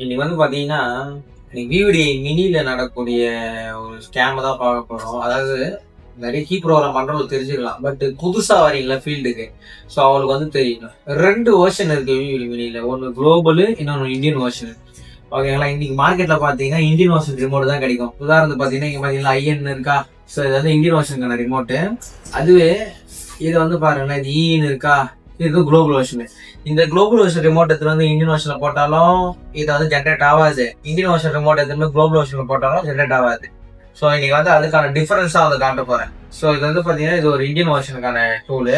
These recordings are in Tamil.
இன்னைக்கு வந்து பார்த்தீங்கன்னா, இன்னைக்கு விவிடி மினில நடக்கக்கூடிய ஒரு ஸ்கேம தான் பார்க்க போறோம். அதாவது நெறைய கீ ப்ரோகிராம் பண்றவங்களுக்கு தெரிஞ்சுக்கலாம். பட் புதுசா வரீங்கல்ல ஃபீல்டுக்கு, ஸோ அவங்களுக்கு வந்து தெரியணும். 2 வெர்ஷன் இருக்கு விவிடி மினில. ஒண்ணு குளோபலு, இன்னொன்னு இந்தியன் வெர்ஷன். ஓகேங்களா? இன்னைக்கு மார்க்கெட்ல பார்த்தீங்கன்னா, இந்தியன் வெர்ஷன் ரிமோட் தான் கிடைக்கும். உதாரணத்துக்கு பார்த்தீங்கன்னா, இங்க பார்த்தீங்கன்னா ஐஎன் இருக்கா? ஸோ இது வந்து இந்தியன் வெர்ஷனுக்கான ரிமோட்டு. அதுவே இது வந்து பாருங்களேன், இது ஈன்னு இருக்கா? இது குளோபல் வெர்ஷனு. இந்த குளோபல் வெர்ஷன் ரிமோட் எடுத்துட்டு வந்து இந்தியன் வெர்ஷன்ல போட்டாலும் இது வந்து ஜென்ரேட் ஆகாது. இந்தியன் வெர்ஷன் ரிமோட் எடுத்துட்டு குளோபல் வெர்ஷன்ல போட்டாலும் ஜென்ரேட் ஆகாது. ஸோ இன்னைக்கு வந்து அதுக்கான டிஃபரன்ஸா வந்து காட்ட போறேன். ஸோ இது வந்து பாத்தீங்கன்னா இது ஒரு இந்தியன் வெர்ஷனுக்கான டூலு.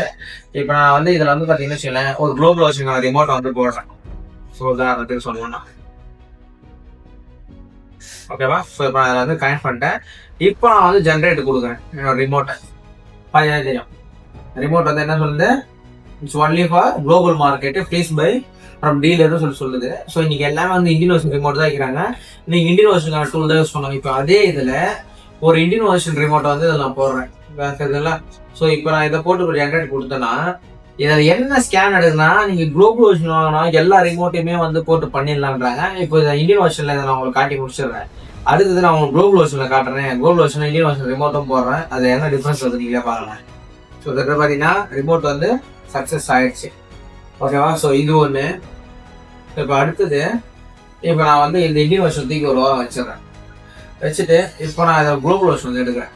இப்போ நான் வந்து இதுல வந்து பாத்தீங்கன்னா வச்சுக்கோங்களேன், ஒரு குளோபல் வெர்ஷனுக்கான ரிமோட் வந்து போடுறேன். ஸோ உதாரணத்துக்கு சொல்லணும்னா ஓகேவா. ஸோ இப்போ நான் வந்து கனெக்ட் பண்ணிட்டேன். இப்போ நான் வந்து ஜென்ரேட் கொடுக்குறேன் என்னோட ரிமோட்டை. பார்த்தீங்கன்னா தெரியும், ரிமோட் வந்து என்ன சொல்லுது, it's only for global market please buy from டீலர்னு சொல்லுது. ஸோ இன்னைக்கு எல்லாமே வந்து இந்தியன் வெர்ஷன் ரிமோட் தான் வைக்கிறாங்க. நீங்க இந்தியன் வெர்ஷனுக்கான டூல் தான் யூஸ் பண்ணலாம். இப்போ அதே இதுல ஒரு இந்தியன் வெர்ஷன் ரிமோட்டை வந்து இதில் நான் போடுறேன். சரிங்களா? ஸோ இப்போ நான் இதை போட்டு ஒரு ஜென்ரேட் கொடுத்தேன்னா இதில் என்ன ஸ்கேன் எடுக்குன்னா, நீங்க குளோபல் வெர்ஷன் வாங்கினா எல்லா ரிமோட்டையுமே வந்து போட்டு பண்ணிடலான்றாங்க. இப்போ இதை இந்தியன் வெர்ஷன்ல இதை நான் உங்களுக்கு காட்டி முடிச்சிடுறேன். அடுத்தது நான் உங்களுக்கு குளோபல் வெர்ஷன்ல காட்டுறேன். குளோபல் வெர்ஷன் இந்தியன் வெர்ஷன் ரிமோட்டும் போடுறேன். அது என்ன டிஃபரன்ஸ் வருது நீங்களே பாருங்க. ஸோ இதில் பார்த்தீங்கன்னா ரிமோட் வந்து சக்ஸஸ் ஆயிடுச்சு. ஓகேவா. ஸோ இது ஒன்று. இப்போ அடுத்தது, இப்போ நான் வந்து இந்த இந்தியன் வெர்ஷன் தூக்கி ஒரு வாரம் வச்சிடறேன். வச்சுட்டு இப்போ நான் இதை குளோபல் வெர்ஷன் வந்து எடுக்கிறேன்.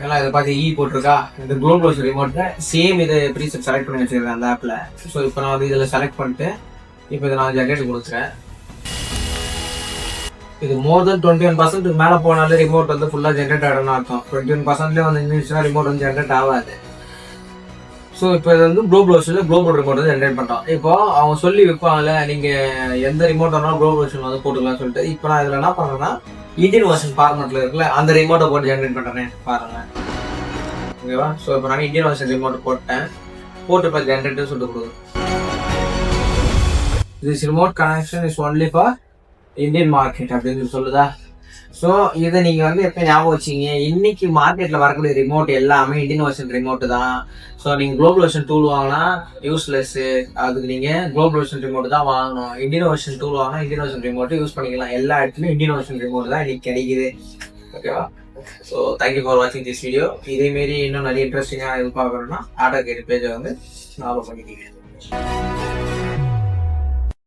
ஏன்னா இதை பார்த்து போட்டிருக்கா, இந்த குளோபல் வெர்ஷன் ரிமோட்டில் சேம் இது ப்ரீசெட் செலக்ட் பண்ணி வச்சிருக்கேன் அந்த ஆப்பில். ஸோ இப்போ நான் வந்து இதில் செலக்ட் பண்ணிட்டு இப்போ இதை நான் ஜென்ரேட் கொடுக்குறேன். இது மோர் தென் 21% மேலே போனாலே ரிமோட் வந்து ஃபுல்லாக ஜென்ரேட் ஆகிடும்னு அர்த்தம். 21% வந்து இருந்துச்சுன்னா ரிமோட் வந்து ஜென்ரேட் ஆகாது. ஸோ இப்போ இது வந்து குளோபல் வெர்ஷனில் குளோபல் ரிமோட் வந்து ஜென்ரேட் பண்ணுறோம். இப்போ அவங்க சொல்லி வைப்பாங்கல்ல, நீங்கள் எந்த ரிமோட் வேணாலும் குளோபல் வெர்ஷன் வந்து போட்டுக்கலாம்னு சொல்லிட்டு, இப்போ நான் இதில் என்ன பண்ணுறேன்னா இந்தியன் வெர்ஷன் ஃபார்மெட்டில் இருக்குல்ல அந்த ரிமோட்டை போட்டு ஜென்ரேட் பண்ணுறேன் பாருங்கள். ஓகேவா. ஸோ இப்போ நான் இந்தியன் வெர்ஷன் ரிமோட் போட்டேன். போட்டு இப்போ ஜென்ரேட்னு சொல்லிட்டு கொடுக்குறேன். This remote connection is only for Indian market அப்படின்னு சொல்லுதா. ஸோ இதை நீங்கள் வந்து எப்போ ஞாபகம் வச்சிங்க, இன்னைக்கு மார்க்கெட்டில் வரக்கூடிய ரிமோட் எல்லாமே இந்தியன் வெர்ஷன் ரிமோட்டு தான். ஸோ நீங்கள் குளோபல் வெர்ஷன் டூல் வாங்கினா யூஸ்லெஸ்ஸு, அதுக்கு நீங்கள் குளோபல் வெர்ஷன் ரிமோட் தான் வாங்கணும். இந்தியன் வெர்ஷன் டூல் வாங்கினா இந்தியன் வெர்ஷன் ரிமோட்டு யூஸ் பண்ணிக்கலாம். எல்லா இடத்துலையும் இந்தியன் வெர்ஷன் ரிமோட் தான் இன்னைக்கு கிடைக்குது. ஓகேவா. ஸோ தேங்க்யூ ஃபார் வாட்சிங் திஸ் வீடியோ. இதேமாரி இன்னும் நிறைய இன்ட்ரெஸ்டிங்காக இது பார்க்கணும்னா ஆட்டோ கேட் பேஜை வந்து ஃபாலோ பண்ணிக்கிங்க.